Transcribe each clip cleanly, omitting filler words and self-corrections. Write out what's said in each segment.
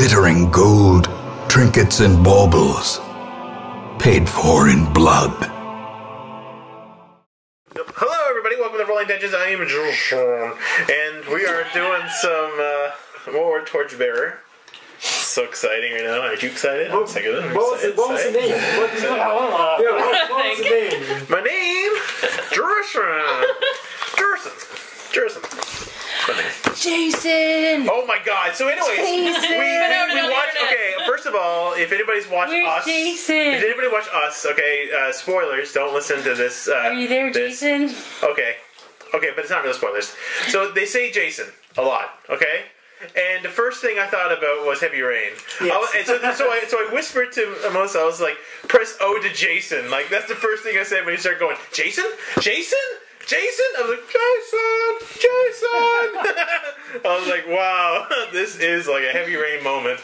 glittering gold, trinkets and baubles, paid for in blood. Hello everybody, welcome to Rolling Dungeons. I am Sean, and we are doing some more Torchbearer. So exciting right now. Aren't you excited? What was the name? What was the name? My name? Jerson. Jason! Oh my god. So anyways, we watched, okay, first of all, if anybody's watched us, Jason? if anybody watched us, okay, spoilers, don't listen to this. Are you there, Jason? Okay, but it's not real spoilers. So they say Jason a lot, okay? And the first thing I thought about was Heavy Rain. Yes. So I whispered to Melissa, I was like, press O to Jason. Like, that's the first thing I said when he started going, Jason? Jason? Jason? I was like, Jason! I was like, wow, this is like a Heavy Rain moment.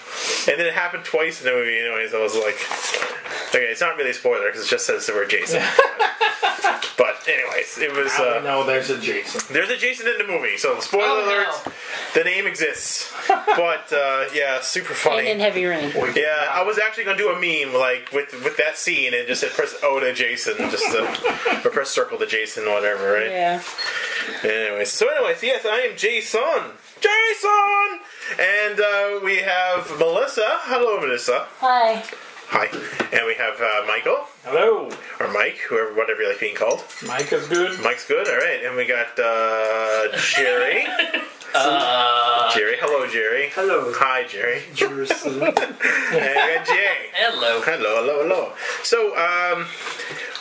And then it happened twice in the movie anyways. I was like, okay, it's not really a spoiler because it just says the word Jason. But anyways, it was... no, there's a Jason. There's a Jason in the movie, so spoiler alert, the name exists. But, yeah, super funny. And in Heavy Rain. Yeah, I was actually going to do a meme, like, with that scene, and just said press O to Jason, just to, or press circle to Jason, whatever, right? Yeah. Anyways, yes, I am Jason! And, we have Melissa. Hello, Melissa. Hi. Hi. And we have, Michael. Hello. Or Mike, whatever you like being called. Mike is good. Mike's good, alright. And we got, Jerry. Jerry. Hello, Jerry. Hello. Hi, Jerry. Jerusalem. And we got Jay. Hello. So,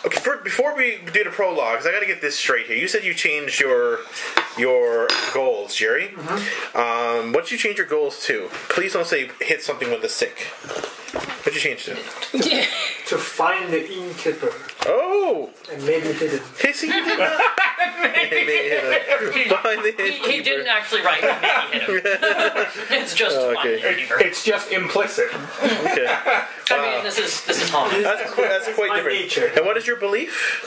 okay, before we do the prologues, I got to get this straight here. You said you changed your goals, Jerry. Mm-hmm. What did you change your goals to? Please don't say hit something with a stick. What'd you change to? To find the innkeeper. Oh! And maybe hit it. Okay, so you did not. Find the innkeeper. He didn't actually write maybe hit him. It's just okay. It's just implicit. Okay. I mean, this is harmless. That's quite my different. nature. And what is your belief?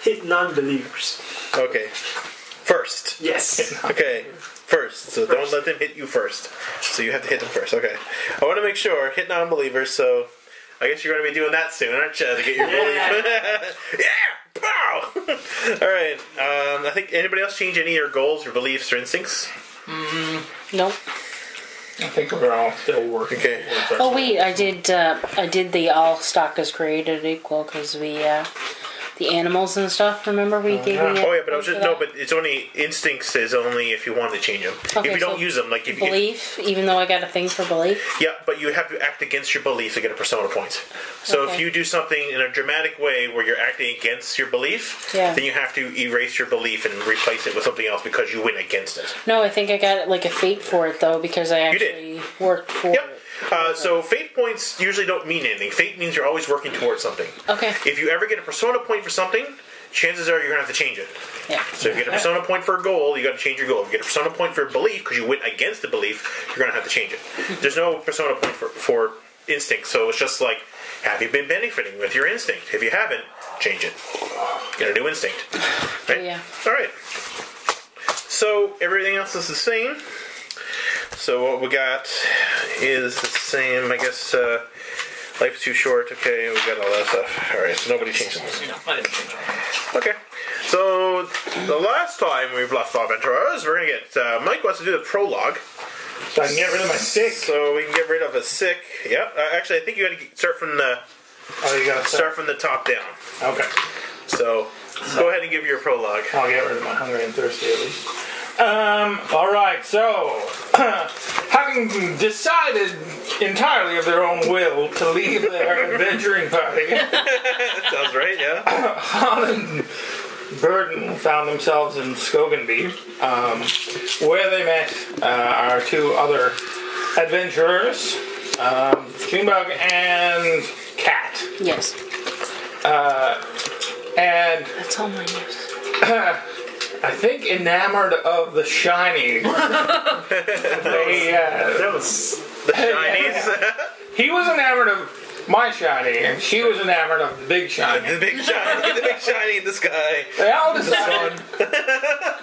Hit non-believers. Okay. First. Yes. Okay. First. So don't let them hit you first. So you have to hit them first. Okay. I want to make sure. Hit non-believers, so I guess you're going to be doing that soon, aren't you? To get your belief. Yeah! Pow! Alright. I think anybody else change any of your goals or beliefs or instincts? Nope. I think we're all still working. Okay. Oh wait, I did the all stock is created equal because we the animals and stuff. Remember we gave you. Oh yeah, but I was just but it's only instincts is only if you want to change them. Okay, if you don't so use them, like if belief, even though I got a thing for belief. yeah, but you have to act against your belief to get a persona point. So if Okay. you do something in a dramatic way where you're acting against your belief, then you have to erase your belief and replace it with something else because you went against it. No, I think I got like a fate for it though because I actually worked for it. So fate points usually don't mean anything. Fate means you're always working towards something. Okay. If you ever get a persona point for something, chances are you're going to have to change it. Yeah. So if you get a persona point for a goal, you got to change your goal. If you get a persona point for a belief because you went against the belief, you're going to have to change it. There's no persona point for instinct, so it's just like, have you been benefiting with your instinct? If you haven't, change it. Get a new instinct. Right? Yeah. All right. So everything else is the same. So what we got is the same, I guess. Life's too short. Okay, we got all that stuff. All right, so nobody changes this. You know, I didn't change it. Okay. So the last time we've left off Adventurers, we're gonna get Mike wants to do the prologue. So I can get rid of my stick. So we can get rid of a sick. Yep. Actually, I think you got to start from the. Oh, you got to start from the top down. Okay. So go ahead and give your prologue. I'll get rid of my hungry and thirsty at least. Alright, so having decided entirely of their own will to leave their adventuring party, That sounds right, yeah. Han and Burden found themselves in Skoganby, where they met our two other adventurers, Junebug and Cat. Yes. And That's all my news. I think enamored of the shiny. That was the shinies. He was enamored of my shiny, and she was enamored of the big shiny. The big shiny in the sky. They all decided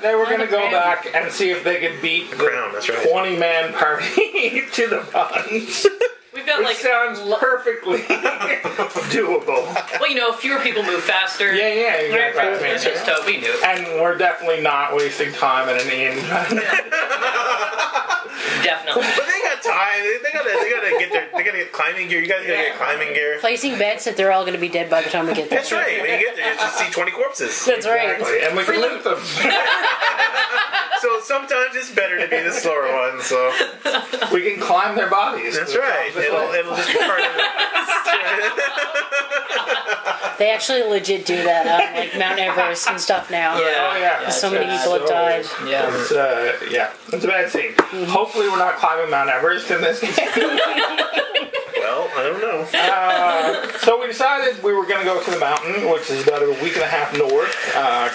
they were going to go back and see if they could beat the crown, that's right. 20-man party to the punch. We've got Which like sounds perfectly doable. Well, fewer people move faster. Yeah, exactly. Right. It's just we do it. And we're definitely not wasting time at an inn. Definitely. But they got time. They gotta get climbing gear. You guys gotta get climbing gear. Placing bets that they're all going to be dead by the time we get there. That's right. When you get there, you just see 20 corpses. That's right. Exactly. And we can loot them. So sometimes it's better to be the slower one. So We can climb their bodies. that's right. It'll just be part of it. They actually legit do that on like Mount Everest and stuff now. Yeah. Oh, yeah. So many people have died. Yeah. It's a bad scene. Hopefully we're not climbing Mount Everest in this game. Well, I don't know. So we decided we were going to go to the mountain, which is about a week and a half north.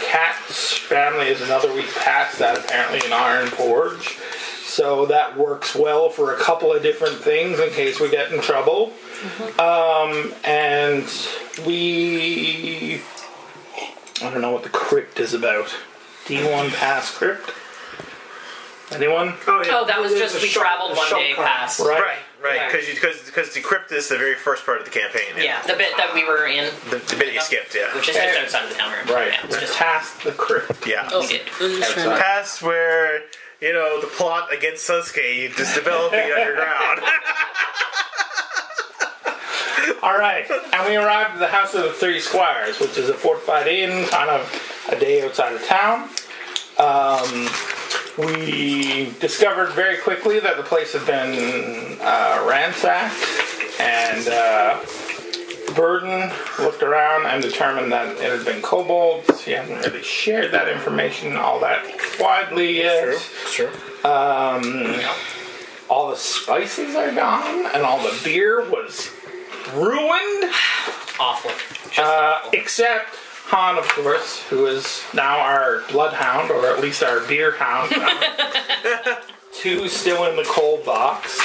Kat's family is another week past that, apparently, in Iron Forge. So that works well for a couple of different things in case we get in trouble. And we... I don't know what the crypt is about. D1 Pass Crypt? Anyone? Oh, that was just we traveled one day past. Right. Because the crypt is the very first part of the campaign. Yeah, the bit that we were in. The bit you skipped, yeah. Which is just outside of the town room. Right. Yeah, it's just Past the crypt. Yeah. we did. Past where, the plot against Sasuke is developing underground. Alright, and we arrived at the House of the Three Squires, which is a fortified inn, kind of a day outside of town. We discovered very quickly that the place had been ransacked, and Burden looked around and determined that it had been kobolds. He hadn't really shared that information all that widely yet. True. All the spices are gone, and all the beer was ruined. Awful. Except Han, of course, who is now our bloodhound, or at least our beer hound. Two still in the cold box.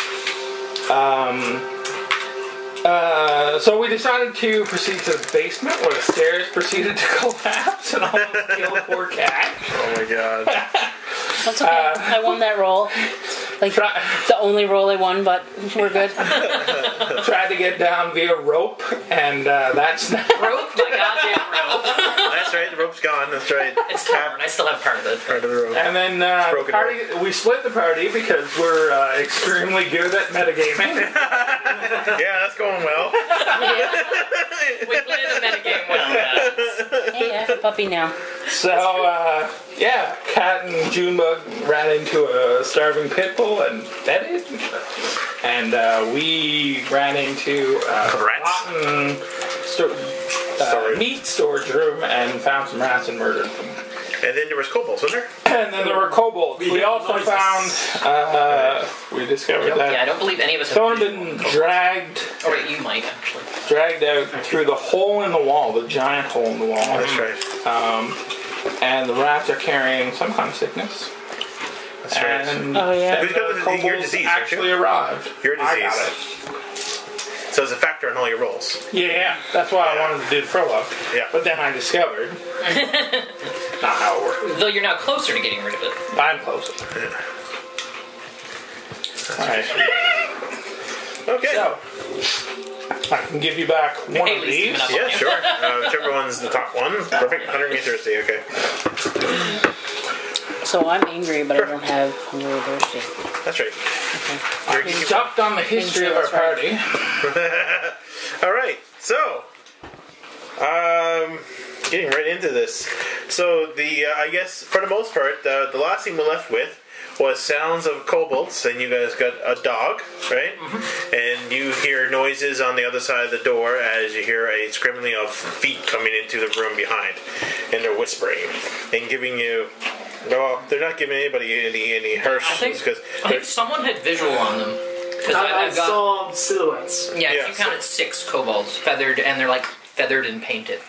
So we decided to proceed to the basement, where the stairs proceeded to collapse and almost kill the poor cat. Oh my god. That's okay. I won that roll. Like, the only roll I won, but we're good. Tried to get down via rope, and that's not... Rope? My goddamn rope. That's right, the rope's gone, that's right. It's torn. I still have part of it. Part of the rope. And then we split the party because we're extremely good at metagaming. Yeah, that's going well. We played the metagame well. Hey, I have a puppy now. So, Cat and Junebug ran into a starving pit bull and fed it. And we ran into a rotten meat storage room and found some rats and murdered them. And then there was kobolds, wasn't there? And then there were kobolds. We also found, we discovered that Yeah, I don't believe any of us someone have had been dragged Oh, wait, you might, actually. out through the hole in the wall, the giant hole in the wall. That's right. And the rats are carrying some kind of sickness. That's right. And Oh, yeah. Who's got the your kobolds disease, aren't you? actually arrived. Your I got disease. it. So it's a factor in all your rolls. Yeah, that's why I wanted to do the prologue. Yeah. But then I discovered not how it works. Though you're now closer to getting rid of it. I'm closer. Alright. Okay. So, I can give you back one Hey, of Lee's these. coming up. Yeah, sure. Whichever one's the top one. Perfect. 100 thirsty, okay. So I'm angry, but I don't have hungry or thirsty. That's right. We sucked on the history of our party. Alright, so getting right into this. So I guess for the most part, the last thing we left with was sounds of kobolds, and you guys got a dog, right? Mm-hmm. And you hear noises on the other side of the door as you hear a scribbling of feet coming into the room behind, and they're whispering and giving you. Well, they're not giving anybody any harshness because I think someone had visual on them. Because I I've got, saw silhouettes. yeah, Yeah, you counted 6 kobolds feathered, and they're like feathered and painted.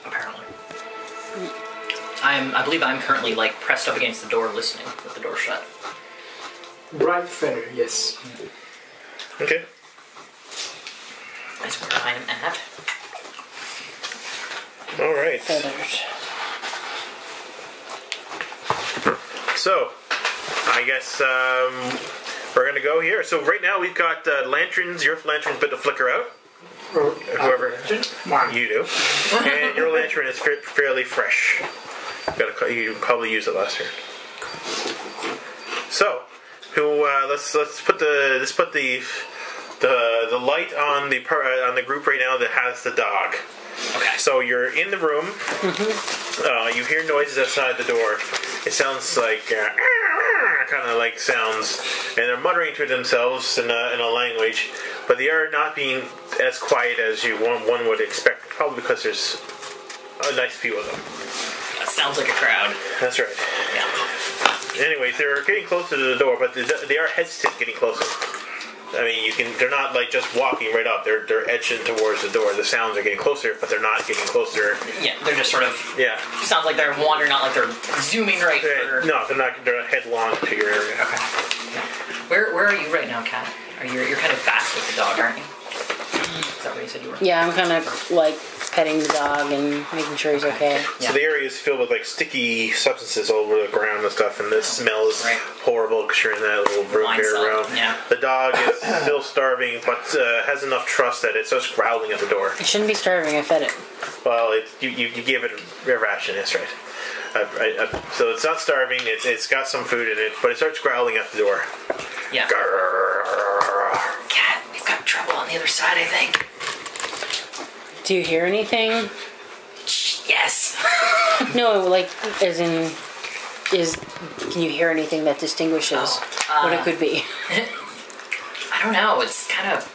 Apparently. I believe I'm currently like pressed up against the door listening with the door shut. Bright feather, yes. okay. am at. All right. Feathers. So, I guess we're gonna go here. So right now we've got lanterns. Your lantern's been to flicker out. Whoever you do, and your lantern is fairly fresh. You probably used it last turn. So, let's put the light on the group right now that has the dog. Okay. So you're in the room. You hear noises outside the door. It sounds like kind of like sounds, and they're muttering to themselves in a language, but they are not being as quiet as one would expect. Probably because there's a nice few of them. That sounds like a crowd. That's right. Yeah. Anyways, they're getting closer to the door, but they are hesitant getting closer. I mean, they're not like just walking right up. They're edging towards the door. The sounds are getting closer, but they're not getting closer. Yeah, they're just sort of. Yeah. Sounds like they're wandering, not like they're zooming right. No, they're not. They're headlong to your area. Okay. Where are you right now, Kat? You're kind of back with the dog, aren't you? Is that where you said you were? Yeah, I'm kind of like petting the dog and making sure he's okay. So the area is filled with like sticky substances all over the ground and stuff, and the smell is horrible because you're in that little room here around. Yeah. The dog is still starving, but has enough trust that it starts growling at the door. It shouldn't be starving. I fed it. Well, you gave it a ration, that's right. So it's not starving. It's got some food in it, but it starts growling at the door. Yeah. Kat, we've got trouble on the other side, I think. Do you hear anything? Yes. No, like, as in, can you hear anything that distinguishes what it could be? I don't know. It's kind of.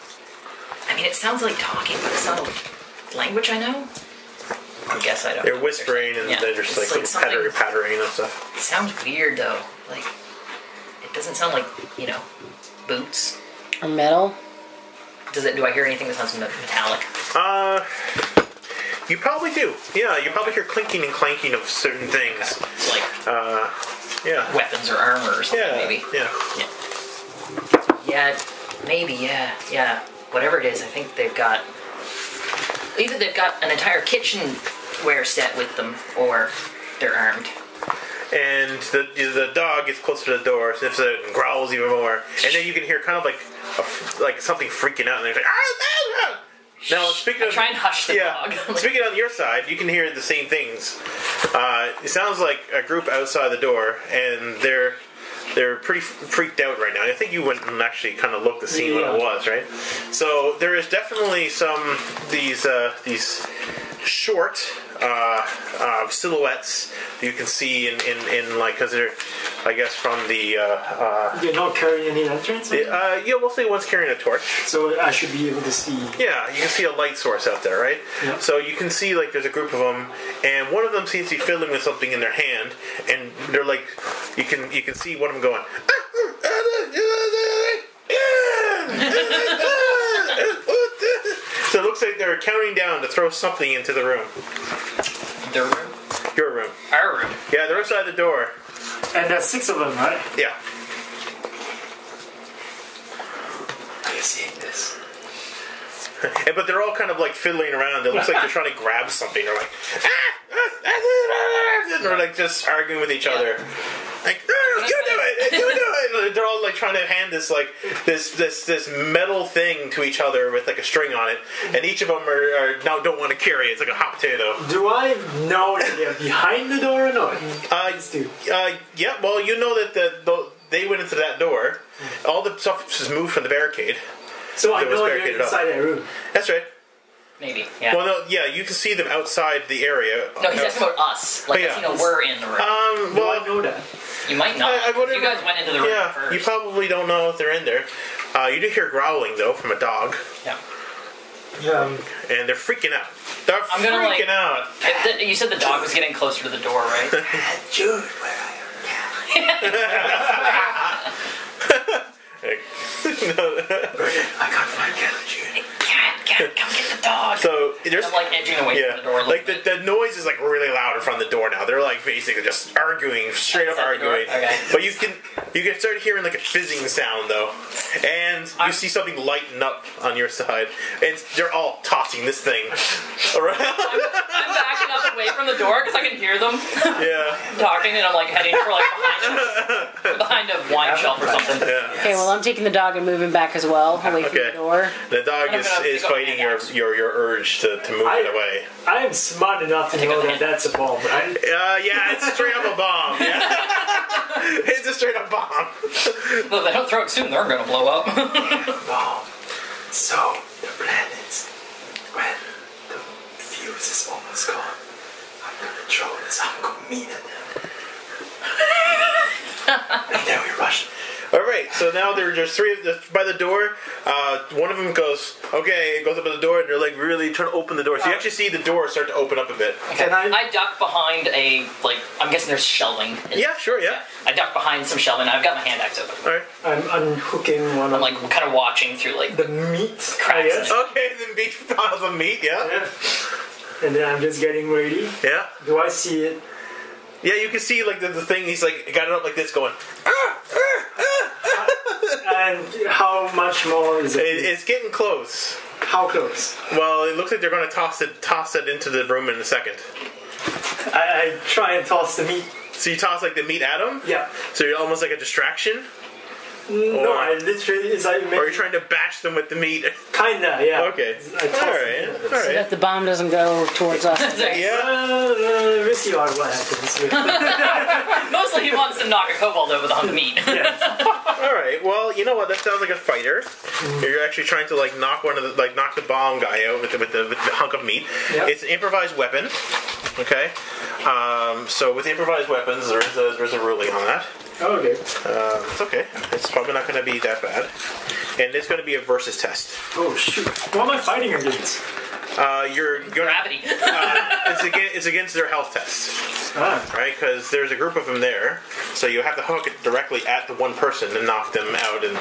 I mean, it sounds like talking, but it's not a language I know. I guess I don't. They're whispering and they're just like pattering and stuff. It sounds weird though. Like, it doesn't sound like, boots. Or metal? Do I hear anything that sounds metallic? You probably do. Yeah, you probably hear clinking and clanking of certain things. It's like weapons or armor or something, maybe. Yeah, maybe, yeah. Whatever it is, I think they've got... Either they've got an entire kitchenware set with them, or they're armed. And the dog gets closer to the door, sniffs it, and growls even more. And then you can hear kind of like something freaking out, and they're like, ah! Now, speaking of, try and hush the dog. Speaking on your side, you can hear the same things. It sounds like a group outside the door, and they're pretty freaked out right now. I think you went and actually kind of looked to see what it was, right? So there is definitely some these short silhouettes you can see in like, because they're, I guess, from the They're not carrying any lanterns? we'll say one's carrying a torch. So I should be able to see. Yeah, you can see a light source out there, right? Yeah. So you can see like there's a group of them, and one of them seems to be fiddling with something in their hand, and they're like, you can see one of them going. So it looks like they're counting down to throw something into the room. Their room? Your room. Our room. Yeah, they're outside the door. And there's 6 of them, right? Yeah. I can see this. But they're all kind of like fiddling around. It looks like they're trying to grab something. They're like, and they're like just arguing with each other. Like, no, you do it, you do it. They're all like trying to hand this like this metal thing to each other with like a string on it, and each of them are now don't want to carry it. It's like a hot potato. Do I know that they're behind the door or not? Yeah. Well, you know that they went into that door. All the stuff was moved from the barricade. So I know they're inside that room. That's right. Maybe, yeah. Well, no, yeah, you can see them outside the area. No, he's asking about us. Like, we're in the room. Well, I know that. You might not. You guys went into the room first. You probably don't know if they're in there. You do hear growling, though, from a dog. Yeah. And they're freaking out. They're freaking out. You said the dog was getting closer to the door, right? Jude, where are you? I can't find Cat. Come get the dog. So there's I'm like edging away from the door. Like the noise is like really loud in front of the door now. They're like basically just arguing, straight up arguing. Okay. But you can start hearing like a fizzing sound though, and you see something lighten up on your side, and they're all tossing this thing around. I'm backing up away from the door because I can hear them Yeah. talking, and I'm like heading for like behind a wine shelf or something. Yeah. Okay, well, I'm taking the dog and moving back as well, away from the door. The dog I'm is gonna pick up fighting my axe. your urge to move it away. I am smart enough to know that that's a bomb, right? Yeah, it's straight up a bomb. Yeah. It's a straight up bomb. Well, if they don't throw it soon, they're gonna blow up. Bomb. So, the plan is, when the fuse is almost gone, I'm gonna throw this hunk of meat at them. And then we rush. Alright, so now there's three of them by the door. One of them goes, okay, goes up to the door, and they're like really trying to open the door. So you actually see the door start to open up a bit. Can I duck behind I'm guessing there's shelving. Yeah, sure, yeah. I duck behind some shelving, and I've got my hand axe open. Alright. I'm unhooking one I'm of like kind of watching through like the meat, cracks. I guess. Okay, then beef piles of meat, yeah. Yeah. And then I'm just getting ready. Yeah. Do I see it? Yeah, you can see like the thing, he's like, got it up like this going, And how much more is it? it's getting close. How close? Well, it looks like they're going to toss it into the room in a second. I try and toss the meat. So you toss like the meat at them? Yeah. So you're almost like a distraction? No, I literally, it's like... Or you're trying to bash them with the meat? Kinda, yeah. Okay. I toss Alright. the So Alright. that the bomb doesn't go towards us. Yeah. We'll see what happens. Mostly he wants to knock a kobold over the hunk of meat. Alright. Well, you know what? That sounds like a fighter. You're actually trying to like knock knock the bomb guy out with the hunk of meat. Yep. It's an improvised weapon. Okay. So with improvised weapons, there's a ruling on that. Okay. It's okay. It's probably not going to be that bad. And it's going to be a versus test. Oh shoot. What am I fighting against? You're going Gravity. it's against their health test, right? Because there's a group of them there, so you have to hook it directly at the one person and knock them out, and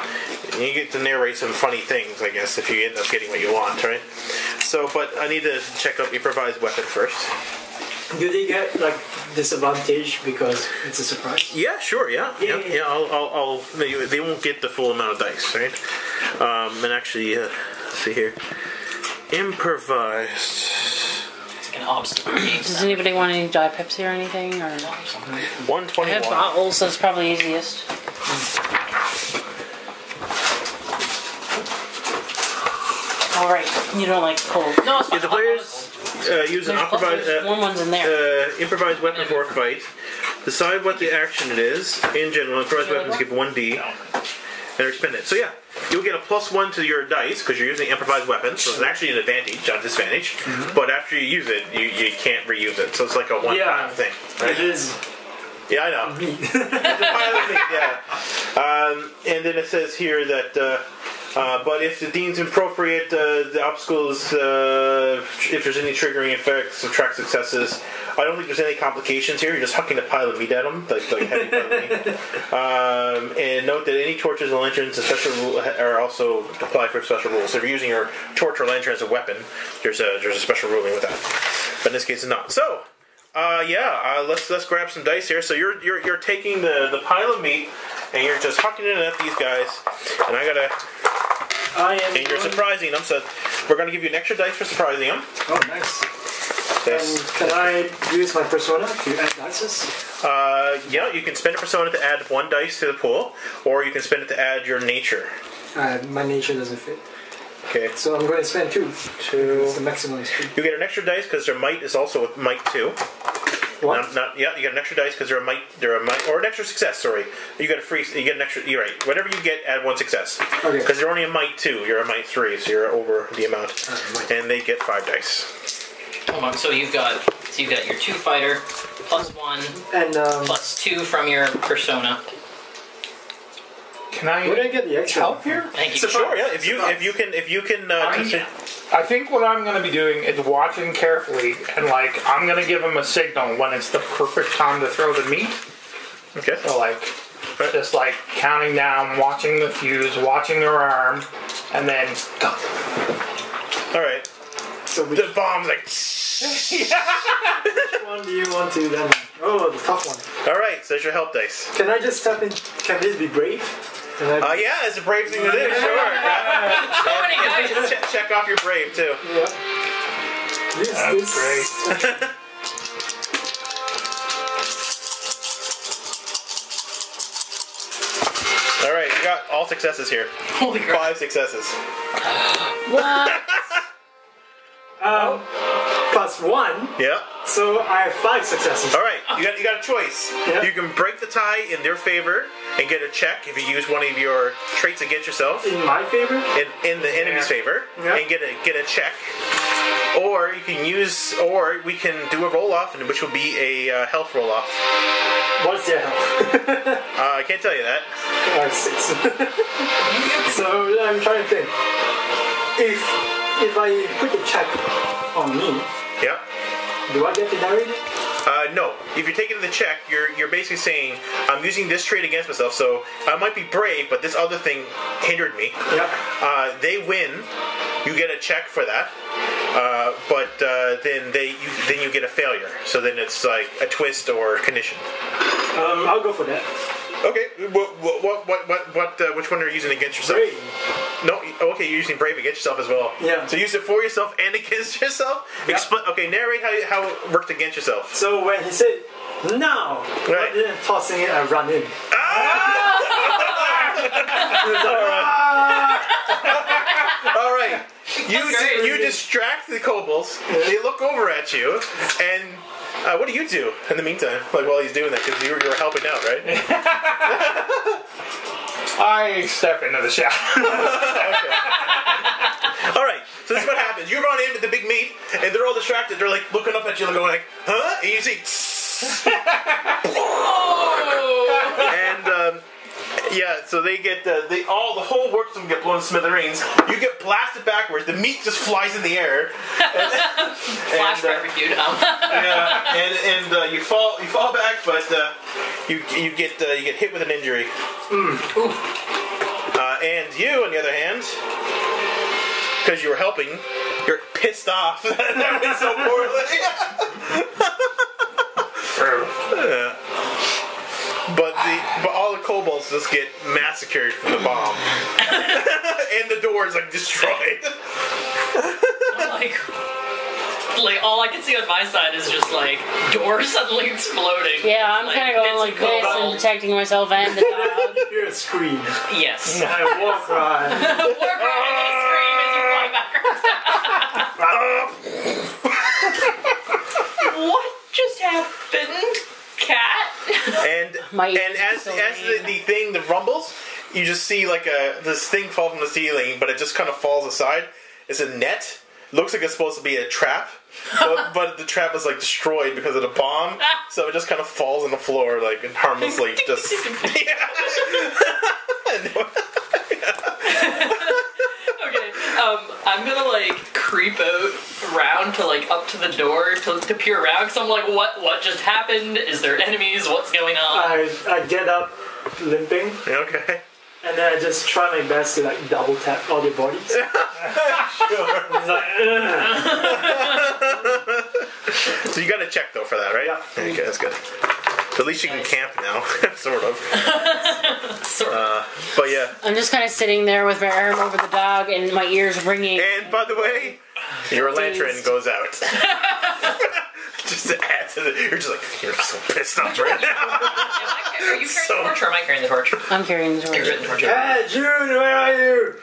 you get to narrate some funny things, I guess, if you end up getting what you want, right? So, but I need to check out improvised weapon first. Do they get like disadvantage because it's a surprise? Yeah, sure, yeah. I'll they won't get the full amount of dice, right? And actually, let's see here. Improvised. It's like an obstacle. Does anybody want any dye Pepsi or anything? Or I 121. have bottles, so it's probably easiest. All right, you don't like cold. No, it's fine. If the players use an There's warm ones in there. improvised weapon for a fight, decide what the action it is. In general, improvised weapons give 1d and expend it. So yeah, you'll get a +1 to your dice because you're using an improvised weapon, so it's actually an advantage, not disadvantage. But after you use it, you can't reuse it, so it's like a one-time thing. Right? It is. Yeah, I know. It's a pile of meat, yeah. And then it says here that, but if it deems appropriate, the obstacles, if there's any triggering effects, subtract successes. I don't think there's any complications here. You're just hucking a pile of meat at them, like heavy pile of meat. And note that any torches and lanterns, a special rule, are also apply for special rules. So if you're using your torch or lantern as a weapon, there's a special ruling with that. But in this case, it's not. So. Let's grab some dice here. So you're taking the pile of meat and you're just hucking it at these guys, and and you're surprising them. So we're gonna give you an extra dice for surprising them. Oh, nice. Can I use my persona to add dices? Yeah, you can spend a persona to add 1 dice to the pool, or you can spend it to add your nature. My nature doesn't fit. Okay. So I'm going to spend 2. 2. It's the maximum is 2. You get an extra dice because their might is also a might 2. What? You get an extra dice because they're a might, or an extra success. Sorry, you get an extra. You're right. Whatever you get, add 1 success. Okay. Because they're only a might 2, you're a might 3, so you're over the amount. And they get 5 dice. Hold on. So you've got your 2 fighter +1 and +2 from your persona. Can I would I get the extra help here? Thank you. Sure, yeah. If you can. I think what I'm going to be doing is watching carefully, and like I'm going to give them a signal when it's the perfect time to throw the meat. Okay. So like, just like counting down, watching the fuse, watching their arm, and then go. All right. So which The bomb's like. one do you want to then? Oh, the tough one. All right, so there's your help dice. Can I just step in? Can this be brave? Yeah, it's a brave thing to do. Sure. So many guys. Just check off your brave too. Yeah. This Great. All right, you got all successes here. Holy crap. 5 successes. What? +1. Yeah. So I have 5 successes. All right, you got a choice. Yeah. You can break the tie in their favor and get a check if you use one of your traits against yourself In my favor. in the enemy's favor Yeah. and get a check. Or you can or we can do a roll off, which will be a health roll off. What's your health? I can't tell you that. 6. So I'm trying to think. If I put a check on me, Yeah. do I get to narrate it? No. If you're taking the check, you're basically saying I'm using this trait against myself, so I might be brave, but this other thing hindered me. Yep. They win. You get a check for that, but then you get a failure. So then it's like a twist or condition. I'll go for that. Okay. Which one are you using against yourself? Brave. No. Okay, you're using brave against yourself as well. Yeah. So use it for yourself and against yourself. Yeah. Okay. Narrate how it worked against yourself. So when he said no, Right. I didn't tossing it, I run in. All right. great. You distract the kobolds. They look over at you, and what do you do in the meantime? Like while he's doing that, because you were helping out, right? I step into the shower. Okay. All right. So this is what happens. You run in with the big meat, and they're all distracted. They're like looking up at you, going like, "Huh?" And you see, and yeah. So they get the whole works of them get blown to smithereens. You get blasted backwards. The meat just flies in the air. Flash barbecue. Yeah, and you fall back, but you get hit with an injury. And you, on the other hand, because you were helping, you're pissed off that that went so poorly. Yeah. But all the kobolds just get massacred from the bomb, and the door is like destroyed. Like all I can see on my side is just like doors suddenly exploding. Yeah, I'm kind of going like bits of this and kobold. protecting myself and the dog. Hear a scream. Yes. I walk right. War cry and a scream as you fly backwards. What just happened, cat? And My ears and are as so the thing that rumbles, you just see like this thing fall from the ceiling, but it just kind of falls aside. It's a net. Looks like it's supposed to be a trap, but the trap is like destroyed because of the bomb. So it just kind of falls on the floor like and harmlessly. Just Okay, I'm gonna like creep out around to like up to the door to peer around because I'm like, what just happened? Is there enemies? What's going on? I get up limping, Okay. and then I just try my best to like double tap all their bodies. Sure. It's like, So you got a check though for that, right? Yeah. Okay, that's good. So at least you can camp now, sort of. Sort of. But yeah. I'm just kind of sitting there with my arm over the dog and my ears ringing. And by the way, your lantern goes out. Just to add to you're just like, you're so pissed off right now. Are you carrying the torch or am I carrying the torch? I'm carrying the You're torch. carrying the torch. hey, June, where are you?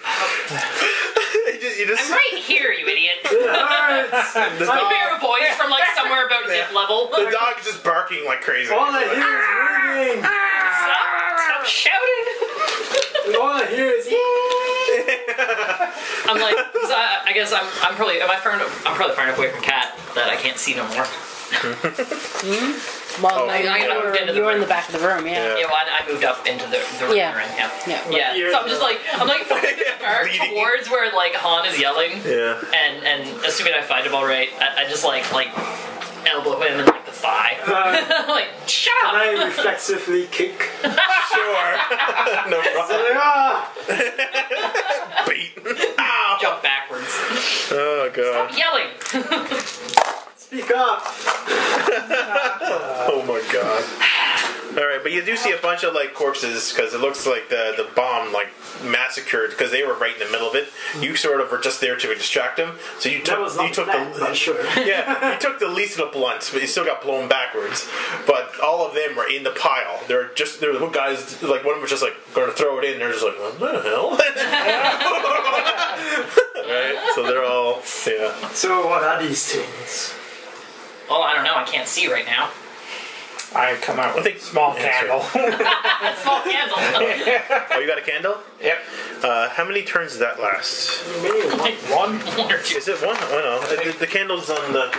you just I'm right here, you idiot. It hurts. the I dog, hear a voice from like somewhere about zip level. the dog is just barking like crazy. All I hear is ringing. Stop shouting. All I hear is I'm like, 'cause I guess I'm probably far enough away from Cat that I can't see no more. Well, Oh. no, I got you moved into the were in room. the back of the room, yeah. Yeah, well, I moved up into the room Yeah. you're in. Yeah. Yeah. So I'm like focusing the cart Bleeding. towards where like Han is yelling. Yeah. And assuming I find him all right, I just like elbow him in like the thigh. Like, shut and up! I reflexively kick. Sure. No problem. Like, Beat. Ow. Jump backwards. Oh god. Stop yelling! Speak up. Oh my god. Alright, but you do see a bunch of like corpses because it looks like the bomb like massacred because they were right in the middle of it. You sort of were just there to distract them. So you took Sure. yeah, you took the least of the blunts, but you still got blown backwards. But all of them were in the pile. There were guys like one of them was just like going to throw it in. They're just like, what the hell? Right? So they're all So what are these things? Oh, I don't know. I can't see right now. I come out with a small candle. Small candle. Oh, you got a candle? Yep. How many turns does that last? One. One or two. Is it one? Oh no, the candle's on the.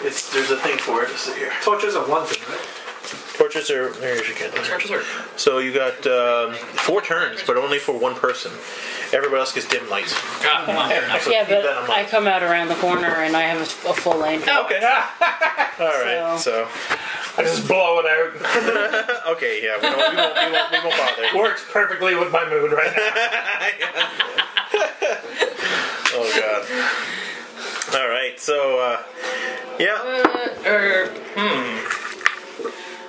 There's a thing for it. Just here. Torches are one thing, right? Torches are. Here's your candle. Torches are. So you got 4 turns, but only for one person. Everybody else gets dim light. Ah, come on, fair enough. So Yeah, keep but that in I mind. come out around the corner and I have a full lane. Okay. All right. So. I just blow it out. Okay. Yeah. We won't bother. Works perfectly with my mood right now. Oh god. All right. So. Yeah.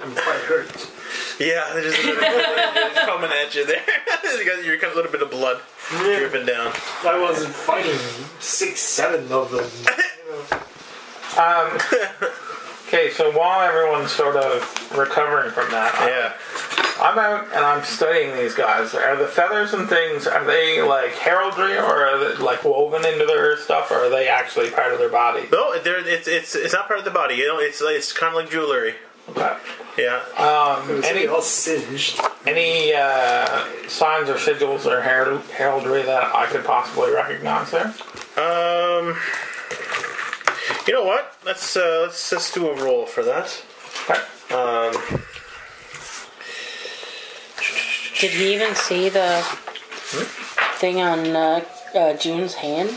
I'm quite hurt. Yeah. There's a little bit coming at you there. You're got a little bit of blood dripping down. I was fighting 6, 7 of them. Okay, so while everyone's sort of recovering from that, I'm out and I'm studying these guys. Are the feathers and things, are they like heraldry or are they like woven into their stuff, or are they actually part of their body? No, it's not part of the body. You know, it's kind of like jewelry. Okay. Yeah. Any all singed. Any signs or sigils or heraldry that I could possibly recognize there? You know what? Let's do a roll for that. Okay. Did he even see the thing on June's hand?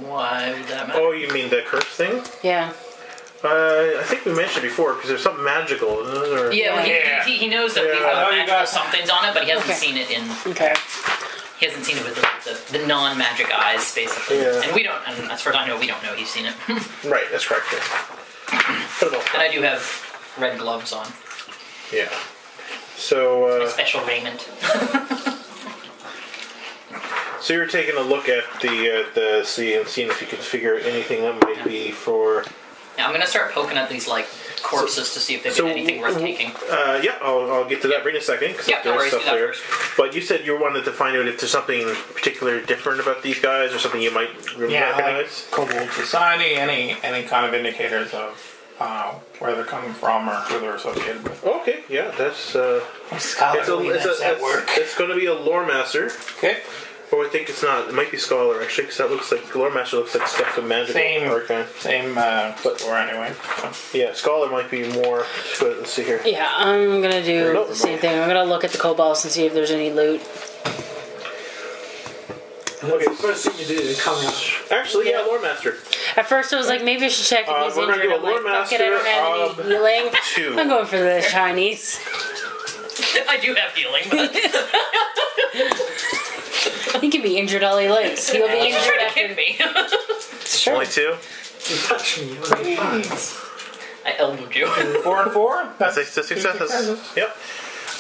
Why would that matter? Oh, you mean the curse thing? Yeah. I think we mentioned it before because there's something magical. Or, Yeah, well, he knows that we I know have you magical got- somethings on it, but he hasn't Okay. seen it in. Okay. He hasn't seen it with the non-magic eyes, basically. Yeah. And we don't. And as far as I know, we don't know he's seen it. Right, that's correct. Yeah. Put it on. And I do have red gloves on, Yeah. So, special raiment. so you're taking a look at the sea and seeing if you can figure out anything that might be for. Now I'm gonna start poking at these like corpses to see if they've been anything worth taking. Yeah, I'll get to that in a second because Yeah, no there's worries, stuff do that there. first. But you said you wanted to find out if there's something particularly different about these guys or something you might Yeah, recognize. like Kobold society, any kind of indicators of where they're coming from or who they're associated with. Okay, yeah, that's work. it's going to be a lore master. Okay. Oh, I think it's not. It might be scholar actually, because that looks like lore master looks like stuff of magical. Same. Okay. Same or anyway. So. Yeah, scholar might be more. Let's see here. Yeah, I'm gonna do No, the same thing. I'm gonna look at the kobolds and see if there's any loot. That's the first thing you do coming up. Actually, yeah, lore master. At first, I was like, maybe I should check if he's we're gonna injured. do a I'm like, lore fuck it, I don't have master any healing. 2. I'm going for the Chinese. I do have healing, but He can be injured all he likes. He'll be he's injured trying to after. kick me. Sure. Only 2. You touch me when you find. I elbowed you. 4 and 4. That's a success. Yep.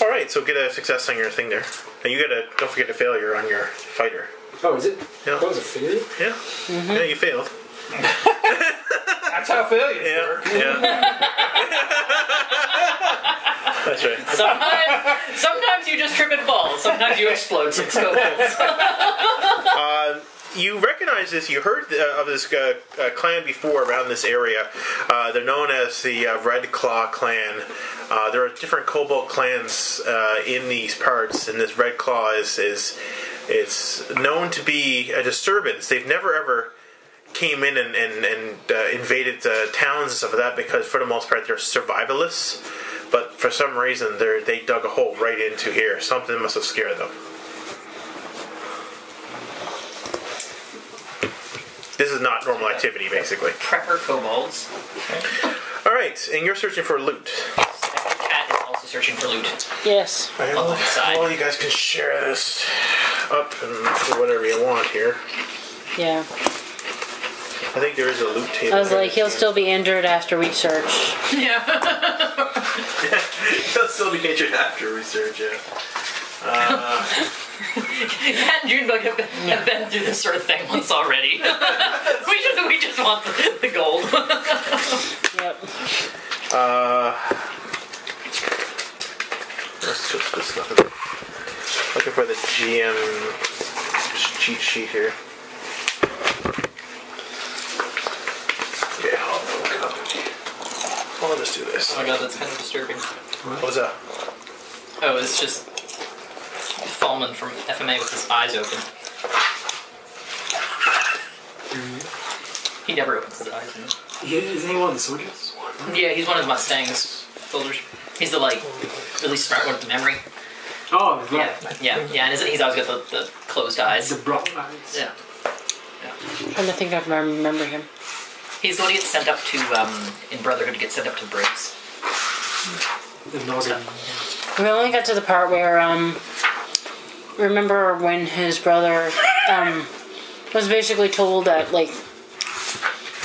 All right, so get a success on your thing there, and you don't forget a failure on your fighter. Oh, is it? Yeah. That was a failure? Yeah. Yeah, you failed. That's how failures work. Yeah. That's right. Sometimes you just trip and fall. Sometimes you explode 6 kobolds. You recognize this. You heard of this clan before around this area. They're known as the Red Claw clan. There are different kobold clans in these parts, and this Red Claw is known to be a disturbance. They've never ever came in and invaded towns and stuff like that because for the most part they're survivalists. But for some reason they dug a hole right into here. Something must have scared them. This is not normal activity, basically. Prepper kobolds. All right, and you're searching for loot. Cat is also searching for loot. Yes. Alongside. Well, you guys can share this up and do whatever you want here. Yeah. I think there is a loot table. I was here like, he'll that's still be injured after research. Yeah. He'll still be injured after research, yeah. Cat and June Bug have been through this sort of thing once already. we just want the gold. Yep. Let's just put stuff in. Looking for the GM cheat sheet here. Okay, I'll look it up. I'll just do this. Oh my god, that's kind of disturbing. What was that? Oh, it's just Fallman from FMA with his eyes open. He never opens his eyes. Isn't he one of the soldiers? Yeah, he's one of Mustang's soldiers. He's the, like, really smart one with the memory. Oh, Yeah, and he's always got the closed eyes. The brown eyes. Yeah. Trying to think I remember him. He's the one who gets sent up to, in Brotherhood, to get sent up to Briggs. The northern. We only got to the part where, remember when his brother, was basically told that, like,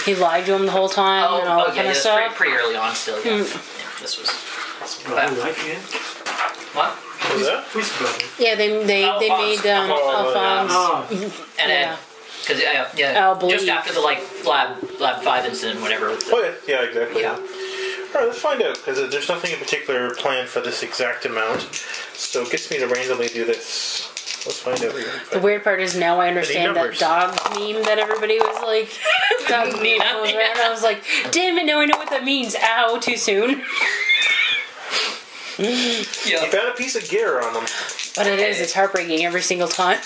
he lied to him the whole time and all that kind of stuff? Pretty early on still, yeah. Yeah, this was... Brother like him? What? What was that? Who's brother? Yeah, they made, Alphonse. Oh. And Yeah. Because, I'll believe. just after the, like, Lab 5 incident, whatever. Oh, yeah, exactly. Yeah. Alright, let's find out, because there's nothing in particular planned for this exact amount. So it gets me to randomly do this. Let's find out. The weird part is now I understand that numbers. dog meme that everybody was like, Nina, and I was like, damn it, now I know what that means. Ow, too soon. You Yeah. found a piece of gear on them. But it's heartbreaking every single time.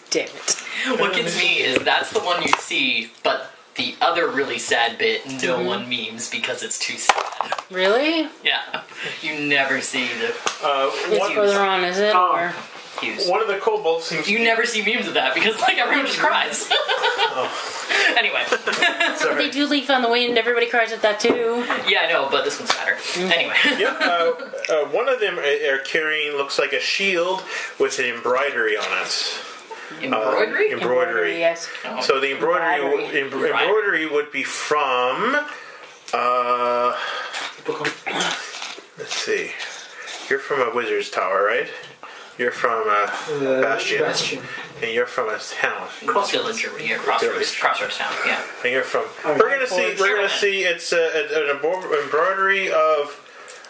Damn it. What gets me is that's the one you see, but the other really sad bit, no one memes because it's too sad. Really? Yeah. You never see the It's further on, is it? Oh. Or? views. One of the kobolds seems You never see memes of that because like everyone just cries. Anyway. But they do leaf on the wind. Everybody cries at that too. Yeah, I know, but this one's better. Anyway. Yep. One of them are carrying looks like a shield with an embroidery on it. Embroidery? Embroidery. Yes. Oh. So the embroidery embroidery would be from. Let's see. You're from a wizard's tower, right? You're from a bastion. And you're from a town. Village or yeah, Crossroads Town. Yeah. And you're from. We're gonna see. We're gonna see. It's an embroidery of.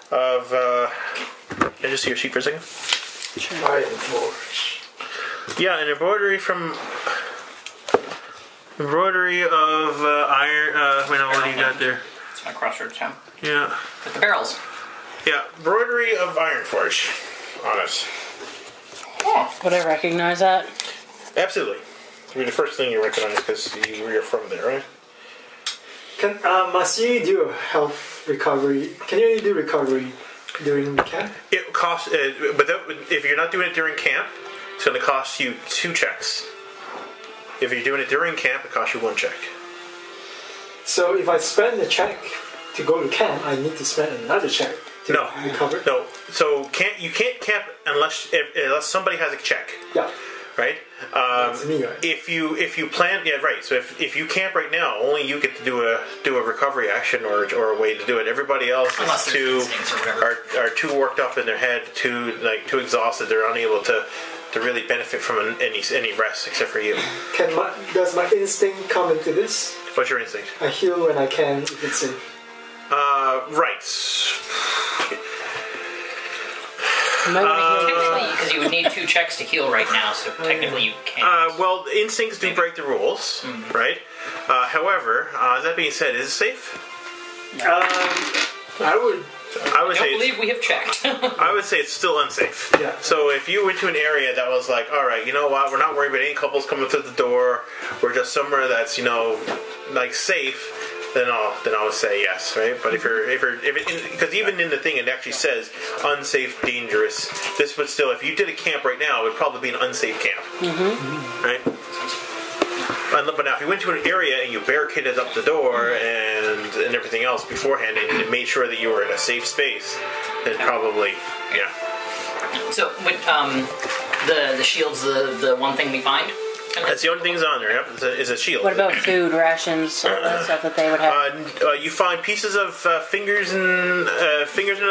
Can I just see your sheet for a second? Yeah, an embroidery from. Embroidery of iron. Wait, no, what do you got there? It's my Crossroads Town. Yeah. With the barrels. Yeah, embroidery of Ironforge on it. Would I recognize that? Absolutely. It'll be the first thing you recognize because you're from there, right? Can must you do a health recovery? Can you only do recovery during the camp? It costs, but if you're not doing it during camp, it's going to cost you 2 checks. If you're doing it during camp, it costs you 1 check. So if I spend the check to go to camp, I need to spend another check to recover. No. So you can't camp unless somebody has a check. Yeah. Right. That's me, right? If you plan, yeah, right. So if you camp right now, only you get to do a recovery action or a way to do it. Everybody else Unless is there's are too worked up in their head, too exhausted. They're unable to really benefit from any rest except for you. Does my instinct come into this? What's your instinct? I heal when I can if it's safe. Right. Technically, because you would need 2 checks to heal right now, so technically you can't. Well, instincts do break the rules, right? However, that being said, is it safe? I would I I don't believe we have checked. I would say it's still unsafe. Yeah. So if you went to an area that was like, all right, you know what, we're not worried about any couples coming through the door, we're just somewhere that's like safe, then I would say yes, right? But if because even in the thing it actually says unsafe, dangerous. This would still, if you did a camp right now, it would probably be an unsafe camp, right? But now, if you went to an area and you barricaded up the door and everything else beforehand, and made sure that you were in a safe space, then probably, yeah. So, with the shield's the one thing we find? That's the only thing that's on there. Yep, is a shield. What about food, rations, all that stuff that they would have? You find pieces of fingers and a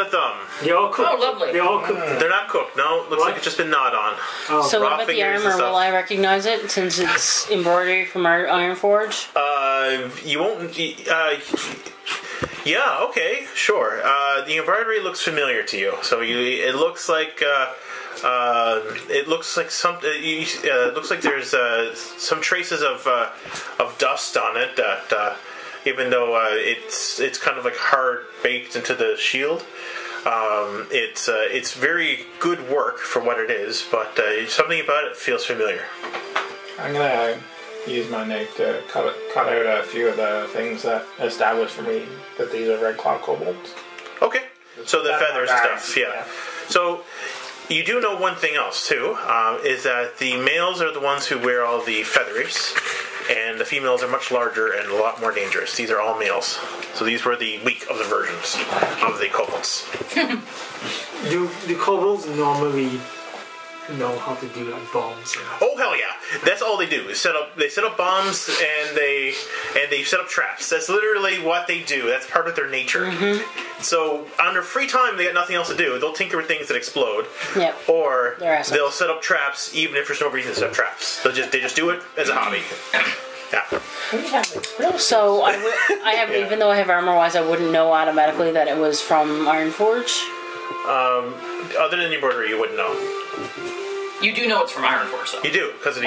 thumb. They're all cooked. Oh, lovely. They're all cooked. They're not cooked. No, looks like it's just been gnawed on. So raw what about the fingers and armor? stuff. Will I recognize it since it's embroidery from our Ironforge? You won't. Yeah. Okay. Sure. The embroidery looks familiar to you. So it looks like. It looks like it looks like there's some traces of dust on it. That even though it's kind of like hard baked into the shield, it's very good work for what it is. But something about it feels familiar. I'm gonna use my knife to cut out a few of the things that establish for me that these are red claw kobolds. Okay. So the feathers and stuff. Yeah. Yeah. So. You do know one thing else, too, is that the males are the ones who wear all the featheries, and the females are much larger and a lot more dangerous. These are all males. So these were the weak of the versions of the kobolds. Do kobolds normally know how to do like bombs? Oh, hell yeah. That's all they do. They set up bombs and they set up traps. That's literally what they do. That's part of their nature. Mm-hmm. So on their free time, they got nothing else to do. They'll tinker with things that explode. Yep. Or They'll set up traps even if there's no reason to set up traps. They just do it as a hobby. Yeah. So I have, even though I have armor-wise, I wouldn't know automatically that it was from Ironforge. Other than the embroidery, you wouldn't know. You do know it's from Ironforge, though. You do, because of